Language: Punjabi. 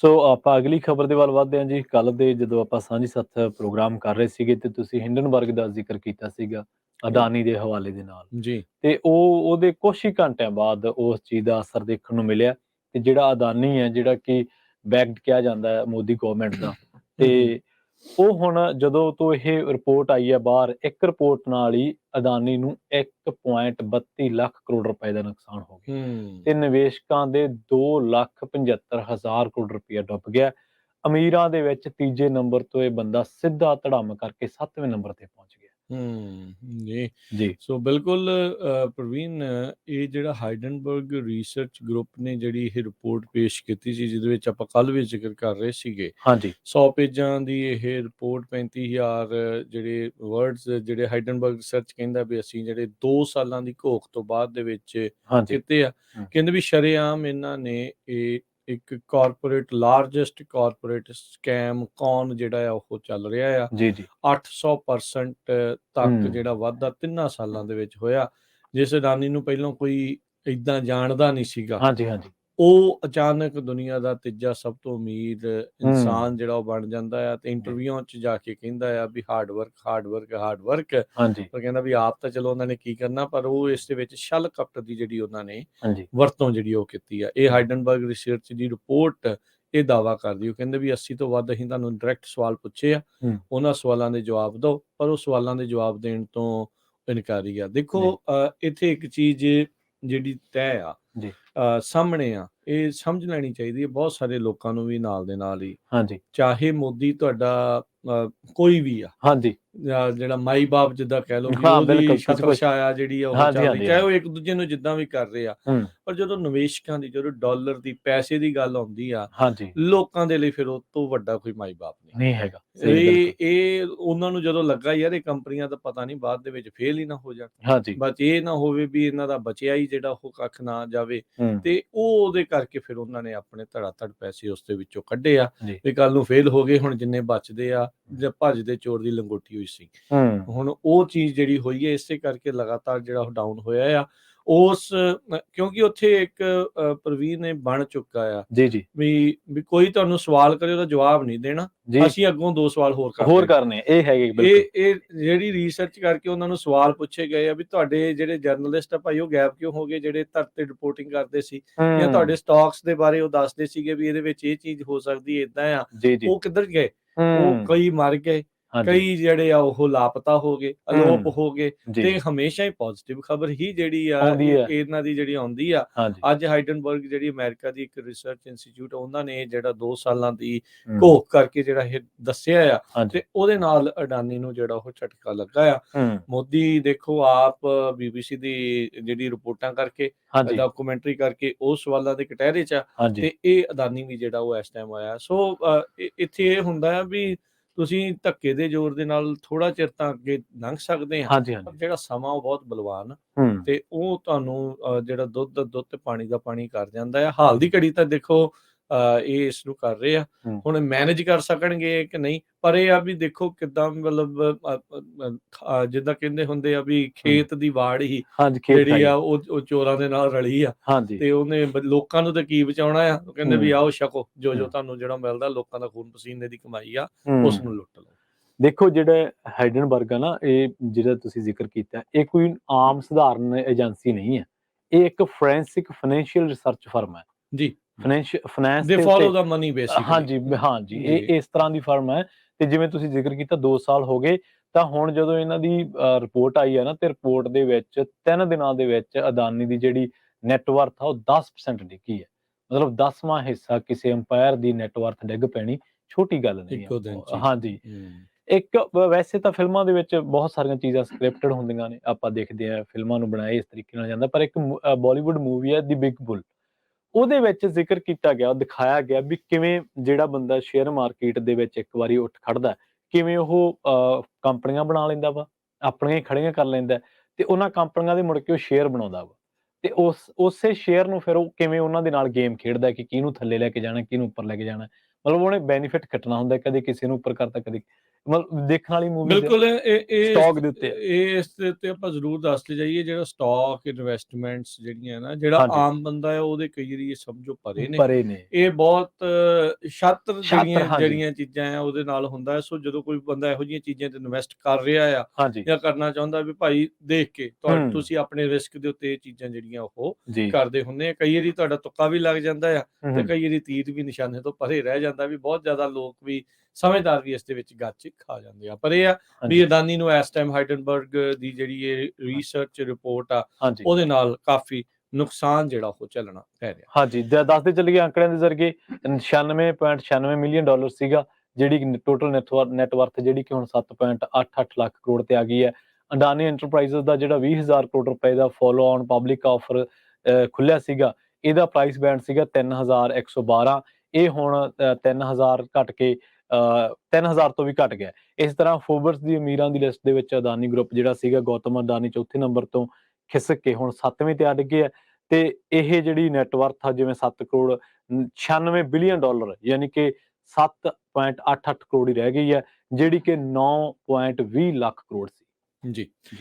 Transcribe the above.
ਸੋ ਆਪਾਂ ਅਗਲੀ ਖਬਰ ਦੇ ਵੱਲ ਵਧਦੇ ਹਾਂ ਜੀ। ਕੱਲ੍ਹ ਦੇ ਜਦੋਂ ਆਪਾਂ ਸਾਂਝੀ ਸੱਥ ਪ੍ਰੋਗਰਾਮ ਕਰ ਰਹੇ ਸੀਗੇ ਤੇ ਤੁਸੀਂ ਹਿੰਡਨਬਰਗ ਦਾ ਜ਼ਿਕਰ ਕੀਤਾ ਸੀਗਾ, ਅਦਾਨੀ ਦੇ ਹਵਾਲੇ ਦੇ ਨਾਲ। ਜੀ। ਤੇ ਉਹਦੇ ਕੁਛ ਹੀ ਘੰਟਿਆਂ ਬਾਅਦ ਉਸ ਚੀਜ਼ ਦਾ ਅਸਰ ਦੇਖਣ ਨੂੰ ਮਿਲਿਆ ਕਿ ਜਿਹੜਾ ਅਦਾਨੀ ਹੈ, ਜਿਹੜਾ ਕਿ ਬੈਕਡ ਕਿਹਾ ਜਾਂਦਾ ਹੈ ਮੋਦੀ ਗਵਰਨਮੈਂਟ ਦਾ, ਤੇ ਉਹ ਹੁਣ ਜਦੋਂ ਤੋਂ ਇਹ ਰਿਪੋਰਟ ਆਈ ਹੈ ਬਾਹਰ, ਇੱਕ ਰਿਪੋਰਟ ਨਾਲ ਹੀ ਅਦਾਨੀ ਨੂੰ 1.32 ਲੱਖ ਕਰੋੜ ਰੁਪਏ ਦਾ ਨੁਕਸਾਨ ਹੋ ਗਿਆ ਤੇ ਨਿਵੇਸ਼ਕਾਂ ਦੇ 2,75,000 ਕਰੋੜ ਰੁਪਇਆ ਡੁੱਬ ਗਿਆ। ਅਮੀਰਾਂ ਦੇ ਵਿੱਚ ਤੀਜੇ ਨੰਬਰ ਤੋਂ ਇਹ ਬੰਦਾ ਸਿੱਧਾ ਧੜਮ ਕਰਕੇ 7ਵੇਂ ਨੰਬਰ ਤੇ ਪਹੁੰਚ ਗਿਆ। ਜੀ। ਜੀ ਸੋ ਬਿਲਕੁਲ ਪ੍ਰਵੀਨ, ਇਹ ਜਿਹੜਾ ਹਾਈਡਨਬਰਗ ਰਿਸਰਚ ਗਰੁੱਪ ਨੇ ਜਿਹੜੀ ਇਹ ਰਿਪੋਰਟ ਪੇਸ਼ ਕੀਤੀ ਸੀ, ਜਿਹਦੇ ਵਿੱਚ ਆਪਾਂ ਕੱਲ੍ਹ ਵੀ ਜ਼ਿਕਰ ਕਰ ਰਹੇ ਸੀਗੇ, ਹਾਂਜੀ 100 ਪੇਜਾਂ ਦੀ ਇਹ ਰਿਪੋਰਟ, 35,000 ਜਿਹੜੇ ਵਰਡਸ, ਜਿਹੜੇ ਹਾਈਡਨਬਰਗ ਰਿਸਰਚ ਕਹਿੰਦਾ ਵੀ ਅਸੀਂ ਜਿਹੜੇ 2 ਸਾਲਾਂ ਦੀ ਘੋਖ ਤੋਂ ਬਾਅਦ ਦੇ ਵਿੱਚ ਹਾਂਜੀ ਕੀਤੇ ਆ। ਕਹਿੰਦੇ ਵੀ ਸ਼ਰੇਆਮ ਇਹਨਾਂ ਨੇ ਇਹ ਇੱਕ ਕਾਰਪੋਰੇਟ, ਲਾਰਜੈਸਟ ਕਾਰਪੋਰੇਟ ਸਕੈਮ ਕੌਨ ਜਿਹੜਾ ਆ ਉਹ ਚੱਲ ਰਿਹਾ ਆ। ਜੀ ਜੀ 800% ਤੱਕ ਜਿਹੜਾ ਵਾਧਾ 3 ਸਾਲਾਂ ਦੇ ਵਿੱਚ ਹੋਇਆ। ਜਿਸ ਅਦਾਨੀ ਨੂੰ ਪਹਿਲਾਂ ਕੋਈ ਏਦਾਂ ਜਾਣਦਾ ਨਹੀਂ ਸੀਗਾ, ਹਾਂਜੀ ਹਾਂਜੀ ਉਹ ਅਚਾਨਕ ਦੁਨੀਆ ਦਾ ਤੀਜਾ ਸਭ ਤੋਂ ਅਮੀਰ ਇਨਸਾਨ ਜਿਹੜਾ ਉਹ ਬਣ ਜਾਂਦਾ ਆ ਤੇ ਇੰਟਰਵਿਊਆਂ 'ਚ ਜਾ ਕੇ ਕਹਿੰਦਾ ਆ ਵੀ hard work hard work hard work. ਹਾਂਜੀ ਪਰ ਕਹਿੰਦਾ ਵੀ ਆਪ ਤਾਂ ਚਲੋ ਉਹਨਾਂ ਨੇ ਕੀ ਕਰਨਾ, ਪਰ ਉਹ ਇਸ ਦੇ ਵਿੱਚ ਛਲ ਕਪਟ ਦੀ ਜਿਹੜੀ ਉਹਨਾਂ ਨੇ ਹਾਂਜੀ ਵਰਤੋਂ ਜਿਹੜੀ ਉਹ ਕੀਤੀ ਆ। ਇਹ ਹਾਈਡਨਬਰਗ ਰਿਸਰਚ ਦੀ ਰਿਪੋਰਟ ਇਹ ਦਾਅਵਾ ਕਰਦੀ, ਉਹ ਕਹਿੰਦੇ ਵੀ 80 ਤੋਂ ਵੱਧ ਅਸੀਂ ਤੁਹਾਨੂੰ ਡਾਇਰੈਕਟ ਸਵਾਲ ਪੁੱਛੇ ਆ, ਉਹਨਾਂ ਸਵਾਲਾਂ ਦੇ ਜਵਾਬ ਦਿਓ, ਪਰ ਉਹ ਸਵਾਲਾਂ ਦੇ ਜਵਾਬ ਦੇਣ ਤੋਂ ਇਨਕਾਰੀ ਆ। ਦੇਖੋ ਇੱਥੇ ਇੱਕ ਚੀਜ਼ ਜਿਹੜੀ ਤੈਅ ਆ, ਜੀ ਸਾਹਮਣੇ ਆ, ਇਹ ਸਮਝ ਲੈਣੀ ਚਾਹੀਦੀ ਹੈ ਬਹੁਤ ਸਾਰੇ ਲੋਕਾਂ ਨੂੰ ਵੀ ਨਾਲ ਦੇ ਨਾਲ ਹੀ, ਹਾਂਜੀ ਚਾਹੇ ਮੋਦੀ ਤੁਹਾਡਾ ਕੋਈ ਵੀ ਆ, ਹਾਂਜੀ ਜਿਹੜਾ ਮਾਈ ਬਾਪ ਜਿੱਦਾਂ ਕਹਿ ਲਓ ਵੀ ਹਾਂ ਉਹਦੀ ਬਿਲਕੁਲ ਤੁਸੀਂ ਛਤਰ ਕੁਛ ਛਾਇਆ ਜਿਹੜੀ ਆ ਉਹ ਹਾਂਜੀ ਚੱਲ ਰਹੀ, ਹਾਂਜੀ ਚਾਹੇ ਉਹ ਇੱਕ ਦੂਜੇ ਨੂੰ ਜਿੱਦਾਂ ਵੀ ਕਰ ਰਹੇ ਆ। ਹੂੰ ਪਰ ਜਦੋਂ ਨਿਵੇਸ਼ਕਾਂ ਦੀ, ਜਦੋਂ ਡਾਲਰ ਦੀ, ਪੈਸੇ ਦੀ ਗੱਲ ਆਉਂਦੀ ਆ, ਹਾਂਜੀ ਲੋਕਾਂ ਦੇ ਲਈ ਫਿਰ ਉਹ ਤੋਂ ਵੱਡਾ ਕੋਈ ਮਾਈ ਬਾਪ ਨਹੀਂ। ਨਹੀਂ ਹੈਗਾ, ਸਹੀ ਬਿਲਕੁਲ ਇਹ ਉਹਨਾਂ ਨੂੰ ਜਦੋਂ ਲੱਗਾ ਯਾਰ ਇਹ ਕੰਪਨੀਆਂ ਦਾ ਪਤਾ ਨਹੀਂ ਬਾਅਦ ਦੇ ਵਿੱਚ ਫੇਲ ਹੀ ਨਾ ਹੋ ਜਾਣ, ਹਾਂਜੀ ਬਸ ਇਹ ਨਾ ਹੋਵੇ ਵੀ ਇਹਨਾਂ ਦਾ ਬਚਿਆ ਹੀ ਜਿਹੜਾ ਉਹ ਕੱਖ ਨਾ ਜਾਵੇ, ਤੇ ਉਹਦੇ ਕਰਕੇ ਫਿਰ ਉਹਨਾਂ ਨੇ ਆਪਣੇ ਧੜਾ ਧੜ ਪੈਸੇ ਉਸ ਦੇ ਵਿੱਚੋਂ ਕੱਢੇ ਆ ਜੀ ਵੀ ਕੱਲ ਨੂੰ ਫੇਲ ਹੋ ਗਏ, ਹੁਣ ਜਿੰਨੇ ਬਚਦੇ ਆ ਜਾਂ ਭੱਜਦੇ ਚੋਰ ਦੀ ਲੰਗੋਟੀ ਹੋਈ ਸੀ। ਹੁਣ ਉਹ ਚੀਜ਼ ਜਿਹੜੀ ਹੋਈ ਹੈ, ਇਸੇ ਕਰਕੇ ਲਗਾਤਾਰ ਜਿਹੜਾ ਉਹ ਡਾਊਨ ਹੋਇਆ ਆ ਕਿਉਂਕਿ ਉੱਥੇ ਇੱਕ ਪ੍ਰਵੀਨ ਨੇ ਬਣ ਚੁੱਕਾ ਆ ਜੀ ਜੀ ਵੀ ਕੋਈ ਤੁਹਾਨੂੰ ਸਵਾਲ ਕਰੇ ਉਹਦਾ ਜਵਾਬ ਨਹੀਂ ਦੇਣਾ, ਜੀ ਅਸੀਂ ਅੱਗੋਂ 2 ਸਵਾਲ ਹੋਰ ਹੋਰ ਦੇਣੇ। ਕਰਨੇ ਇਹ ਹੈਗੇ ਬਿਲਕੁਲ। ਇਹ ਜਿਹੜੀ ਰਿਸਰਚ ਕਰਕੇ ਉਹਨਾਂ ਨੂੰ ਸਵਾਲ ਪੁੱਛੇ ਗਏ ਆ ਵੀ ਤੁਹਾਡੇ ਜਿਹੜੇ ਜਰਨਲਿਸਟ ਆ ਭਾਈ ਉਹ ਗਾਇਬ ਕਿਉਂ ਹੋ ਗਏ, ਜਿਹੜੇ ਧਰਤੀ ਰਿਪੋਰਟਿੰਗ ਕਰਦੇ ਸੀ, ਜਾਂ ਤੁਹਾਡੇ ਸਟਾਕਸ ਦੇ ਬਾਰੇ ਉਹ ਦੱਸਦੇ ਸੀਗੇ ਵੀ ਇਹਦੇ ਵਿੱਚ ਇਹ ਚੀਜ਼ ਹੋ ਸਕਦੀ ਹੈ, ਏਦਾਂ ਆ, ਉਹ ਕਿੱਧਰ ਗਏ? ਉਹ ਕਈ ਮਰ ਗਏ, ਕਈ ਜਿਹੜੇ ਆ ਉਹ ਲਾਪਤਾ ਹੋ ਗਏ, ਅਲੋਪ ਹੋ ਗਏ। ਤੇ ਹਮੇਸ਼ਾ ਹੀ ਪੋਜ਼ਿਟਿਵ ਖਬਰ ਹੀ ਜਿਹੜੀ ਆ ਇਹਨਾਂ ਦੀ ਜਿਹੜੀ ਆਉਂਦੀ ਆ। ਅੱਜ ਹਾਈਡਨਬਰਗ ਜਿਹੜੀ ਅਮਰੀਕਾ ਦੀ ਇੱਕ ਰਿਸਰਚ ਇੰਸਟੀਚਿਊਟ, ਉਹਨਾਂ ਨੇ ਜਿਹੜਾ 2 ਸਾਲਾਂ ਦੀ ਘੋਖ ਕਰਕੇ ਜਿਹੜਾ ਇਹ ਦੱਸਿਆ ਆ, ਤੇ ਉਹਦੇ ਨਾਲ ਅਡਾਨੀ ਨੂੰ ਜਿਹੜਾ ਉਹ ਝਟਕਾ ਲੱਗਾ ਆ। ਮੋਦੀ ਦੇਖੋ ਆਪ BBC ਦੀ ਜਿਹੜੀ ਰਿਪੋਰਟਾਂ ਕਰਕੇ, ਡਾਕੂਮੈਂਟਰੀ ਕਰਕੇ ਉਹ ਸਵਾਲਾਂ ਦੇ ਕਟਹਿਰੇ 'ਚ ਆ, ਤੇ ਇਹ ਅਡਾਨੀ ਵੀ ਜਿਹੜਾ ਉਹ ਇਸ ਟਾਈਮ ਆਇਆ। ਸੋ ਇੱਥੇ ਇਹ ਹੁੰਦਾ ਆ ਵੀ ਤੁਸੀਂ ਧੱਕੇ ਦੇ ਜ਼ੋਰ ਦੇ ਨਾਲ ਥੋੜਾ ਚਿਰ ਤਾਂ ਅੱਗੇ ਲੰਘ ਸਕਦੇ ਆ, ਪਰ ਜਿਹੜਾ ਸਮਾਂ ਉਹ ਬਹੁਤ ਬਲਵਾਨ, ਤੇ ਉਹ ਤੁਹਾਨੂੰ ਜਿਹੜਾ ਦੁੱਧ ਤੇ ਪਾਣੀ ਦਾ ਪਾਣੀ ਕਰ ਜਾਂਦਾ ਆ। ਹਾਲ ਦੀ ਘੜੀ ਤਾਂ ਦੇਖੋ ਇਹ ਇਸ ਨੂੰ ਕਰ ਰਹੇ ਆ, ਹੁਣ ਮੈਨੇਜ ਕਰ ਸਕਣਗੇ ਕਿ ਨਹੀਂ, ਪਰ ਇਹ ਆ ਵੀ ਦੇਖੋ ਕਿੱਦਾਂ, ਮਤਲਬ ਜਿੱਦਾਂ ਕਹਿੰਦੇ ਹੁੰਦੇ ਆ ਵੀ ਖੇਤ ਦੀ ਵਾੜ ਹੀ ਜਿਹੜੀ ਆ ਉਹ ਚੋਰਾਂ ਦੇ ਨਾਲ ਰਲੀ ਆ, ਤੇ ਉਹਨੇ ਲੋਕਾਂ ਨੂੰ ਤਾਂ ਕੀ ਬਚਾਉਣਾ ਆ। ਉਹ ਕਹਿੰਦੇ ਵੀ ਆਓ ਛਕੋ ਜੋ ਤੁਹਾਨੂੰ ਜਿਹੜਾ ਮਿਲਦਾ, ਲੋਕਾਂ ਦਾ ਖੂਨ ਪਸੀਨੇ ਦੀ ਕਮਾਈ ਆ, ਉਸ ਨੂੰ ਲੁੱਟ ਲਓ। ਦੇਖੋ ਜਿਹੜਾ ਹਾਈਡਨਬਰਗ ਆ ਨਾ, ਇਹ ਜਿਹੜਾ ਤੁਸੀਂ ਜ਼ਿਕਰ ਕੀਤਾ, ਇਹ ਕੋਈ ਆਮ ਸਧਾਰਨ ਏਜੰਸੀ ਨਹੀਂ ਹੈ, ਇਹ ਇੱਕ ਫੋਰੈਂਸਿਕ ਫਾਈਨੈਂਸ਼ੀਅਲ ਰਿਸਰਚ ਫਰਮ ਹੈ ਜੀ। ਫਾਈਨੈਂਸ ਦੇ ਫੋਲੋ ਦਾ ਮਨੀ ਬੇਸਿਕਲੀ। ਹਾਂਜੀ ਇਹ ਇਸ ਤਰ੍ਹਾਂ ਦੀ ਫਰਮ ਹੈ। ਤੇ ਜਿਵੇਂ ਤੁਸੀਂ ਜ਼ਿਕਰ ਕੀਤਾ 2 ਸਾਲ ਹੋ ਗਏ, ਤਾਂ ਹੁਣ ਜਦੋਂ ਇਹਨਾਂ ਦੀ ਰਿਪੋਰਟ ਆਈ ਹੈ ਨਾ, ਤੇ ਰਿਪੋਰਟ ਦੇ ਵਿੱਚ 3 ਦਿਨਾਂ ਦੇ ਵਿੱਚ ਅਦਾਨੀ ਦੀ ਜਿਹੜੀ ਨੈਟਵਰਥ ਆ ਉਹ 10% ਡਿੱਗੀ ਹੈ। ਮਤਲਬ 10ਵਾਂ ਹਿੱਸਾ ਕਿਸੇ ਅੰਪਾਇਰ ਦੀ ਨੈਟਵਰਥ ਡਿੱਗ ਪੈਣੀ ਛੋਟੀ ਗੱਲ ਨਹੀਂ ਹੈ। ਹਾਂਜੀ ਇੱਕ ਵੈਸੇ ਤਾਂ ਫਿਲਮਾਂ ਦੇ ਵਿੱਚ ਬਹੁਤ ਸਾਰੀਆਂ ਚੀਜ਼ਾਂ ਸਕ੍ਰਿਪਟਡ ਹੁੰਦੀਆਂ ਨੇ, ਆਪਾਂ ਦੇਖਦੇ ਹਾਂ ਫਿਲਮਾਂ ਨੂੰ ਬਣਾਇਆ ਇਸ ਤਰੀਕੇ ਨਾਲ ਜਾਂਦਾ, ਪਰ ਇੱਕ ਬਾਲੀਵੁੱਡ ਮੂਵੀ ਹੈ ਦੀ ਬਿਗ ਬੁੱਲ, ਉਹਦੇ ਵਿੱਚ ਜ਼ਿਕਰ ਕੀਤਾ ਗਿਆ, ਦਿਖਾਇਆ ਗਿਆ ਵੀ ਕਿਵੇਂ ਜਿਹੜਾ ਬੰਦਾ ਸ਼ੇਅਰ ਮਾਰਕੀਟ ਦੇ ਵਿੱਚ ਇੱਕ ਵਾਰੀ ਉੱਠ ਖੜਦਾ, ਕਿਵੇਂ ਉਹ ਕੰਪਨੀਆਂ ਬਣਾ ਲੈਂਦਾ ਵਾ, ਆਪਣੀਆਂ ਹੀ ਖੜੀਆਂ ਕਰ ਲੈਂਦਾ, ਤੇ ਉਹਨਾਂ ਕੰਪਨੀਆਂ ਦੇ ਮੁੜ ਕੇ ਉਹ ਸ਼ੇਅਰ ਬਣਾਉਂਦਾ ਵਾ, ਤੇ ਉਸੇ ਸ਼ੇਅਰ ਨੂੰ ਫਿਰ ਉਹ ਕਿਵੇਂ ਉਹਨਾਂ ਦੇ ਨਾਲ ਗੇਮ ਖੇਡਦਾ ਕਿ ਕਿਹਨੂੰ ਥੱਲੇ ਲੈ ਕੇ ਜਾਣਾ, ਕਿਹਨੂੰ ਉੱਪਰ ਲੈ ਕੇ ਜਾਣਾ। ਮਤਲਬ ਉਹਨੇ ਬੈਨੀਫਿਟ ਕੱਟਣਾ ਹੁੰਦਾ, ਕਦੇ ਕਿਸੇ ਨੂੰ ਉੱਪਰ ਕਰਤਾ, ਕਦੇ ਮਤਲਬ ਦੇਖਣ ਵਾਲੀ ਮੂਵੀ ਬਿਲਕੁਲ ਇਹ ਸਟਾਕ ਦੇ ਉੱਤੇ ਹੈ। ਇਸ ਦੇ ਉੱਤੇ ਆਪਾਂ ਜ਼ਰੂਰ ਦੱਸਦੇ ਜਾਈਏ, ਜਿਹੜਾ ਸਟਾਕ ਇਨਵੈਸਟਮੈਂਟਸ ਜਿਹੜੀਆਂ ਨਾ, ਜਿਹੜਾ ਹਾਂਜੀ ਆਮ ਬੰਦਾ ਹੈ ਉਹਦੇ ਕਈ ਵਾਰੀ ਇਹ ਸਮਝੋ ਪਰੇ ਨੇ। ਪਰੇ ਨੇ ਇਹ ਬਹੁਤ ਸ਼ਾਤਰ ਸ਼ਾਤਰ, ਹਾਂਜੀ ਜਿਹੜੀਆਂ ਚੀਜ਼ਾਂ ਆ ਉਹਦੇ ਨਾਲ ਹੁੰਦਾ ਹੈ। ਸੋ ਜਦੋਂ ਕੋਈ ਬੰਦਾ ਇਹੋ ਜਿਹੀਆਂ ਚੀਜ਼ਾਂ ਤੇ ਇਨਵੈਸਟ ਕਰ ਰਿਹਾ ਆ ਹਾਂਜੀ ਜਾਂ ਕਰਨਾ ਚਾਹੁੰਦਾ, ਵੀ ਭਾਈ ਦੇਖ ਕੇ ਹੂੰ ਤੁਸੀਂ ਆਪਣੇ ਰਿਸਕ ਦੇ ਉੱਤੇ ਇਹ ਚੀਜ਼ਾਂ ਜਿਹੜੀਆਂ ਉਹ ਜੀ ਕਰਦੇ ਹੁੰਦੇ ਆ। ਕਈ ਵਾਰੀ ਤੁਹਾਡਾ ਤੁੱਕਾ ਵੀ ਲੱਗ ਜਾਂਦਾ ਆ, ਤੇ ਹੂੰ ਕਈ ਵਾਰੀ ਤੀਰ ਵੀ ਨਿਸ਼ਾਨੇ ਤੋਂ ਪਰੇ ਰਹਿ ਜਾਂਦਾ, ਵੀ ਬਹੁਤ ਜ਼ਿਆਦਾ ਲੋਕ ਵੀ ਸਮਝਦਾਰ ਵੀ ਇਸ ਦੇ ਵਿੱਚ ਗੱਚ ਖਾ ਜਾਂਦੇ ਆ। ਪਰ ਇਹ ਆ ਵੀ ਹਾਂਜੀ ਅਦਾਨੀ ਨੂੰ ਇਸ ਟਾਈਮ ਹਾਈਡਨਬਰਗ ਦੀ ਜਿਹੜੀ ਇਹ ਰਿਸਰਚ ਰਿਪੋਰਟ ਆ ਹਾਂਜੀ ਉਹਦੇ ਨਾਲ ਕਾਫੀ ਨੁਕਸਾਨ ਜਿਹੜਾ ਉਹ ਝੱਲਣਾ ਪੈ ਰਿਹਾ। ਹਾਂਜੀ ਦੱਸਦੇ ਚੱਲੀਏ ਅੰਕੜਿਆਂ ਦੇ ਜ਼ਰੀਏ 96.96 ਮਿਲੀਅਨ ਡਾਲਰ ਸੀਗਾ ਜਿਹੜੀ ਟੋਟਲ ਨੈਟਵਰਥ ਜਿਹੜੀ ਕਿ ਹੁਣ 7.88 ਲੱਖ ਕਰੋੜ ਤੇ ਆ ਗਈ ਹੈ। ਅਡਾਨੀ ਐਂਟਰਪ੍ਰਾਈਜ਼ਸ ਦਾ ਜਿਹੜਾ 20,000 ਕਰੋੜ ਰੁਪਏ ਦਾ ਫੋਲੋ ਔਨ ਪਬਲਿਕ ਆਫਰ ਖੁੱਲਿਆ ਸੀਗਾ, ਇਹਦਾ ਪ੍ਰਾਈਸ ਬੈਂਡ ਸੀਗਾ 3,112, ਇਹ ਹੁਣ 3,000 ਘਟ ਕੇ 3,000 ਤੋਂ ਵੀ ਘਟ ਗਿਆ। ਇਸ ਤਰ੍ਹਾਂ ਫੋਰਬਸ ਦੀ ਅਮੀਰਾਂ ਦੀ ਲਿਸਟ ਦੇ ਵਿੱਚ ਅਦਾਨੀ ਗਰੁੱਪ ਜਿਹੜਾ ਸੀਗਾ, ਗੌਤਮ ਅਡਾਨੀ ਚੌਥੇ ਨੰਬਰ ਤੋਂ ਖਿਸਕ ਕੇ ਹੁਣ 7ਵੇਂ ਤੇ ਆ ਡਿੱਗੇ ਹੈ। ਤੇ ਇਹ ਜਿਹੜੀ ਨੈਟਵਰਥ ਆ ਜਿਵੇਂ 7 ਕਰੋੜ 96 ਬਿਲੀਅਨ ਡਾਲਰ ਯਾਨੀ ਕਿ 7.88 ਕਰੋੜ ਹੀ ਰਹਿ ਗਈ ਹੈ, ਜਿਹੜੀ ਕਿ 9.20 ਲੱਖ ਕਰੋੜ ਸੀ। ਜੀ।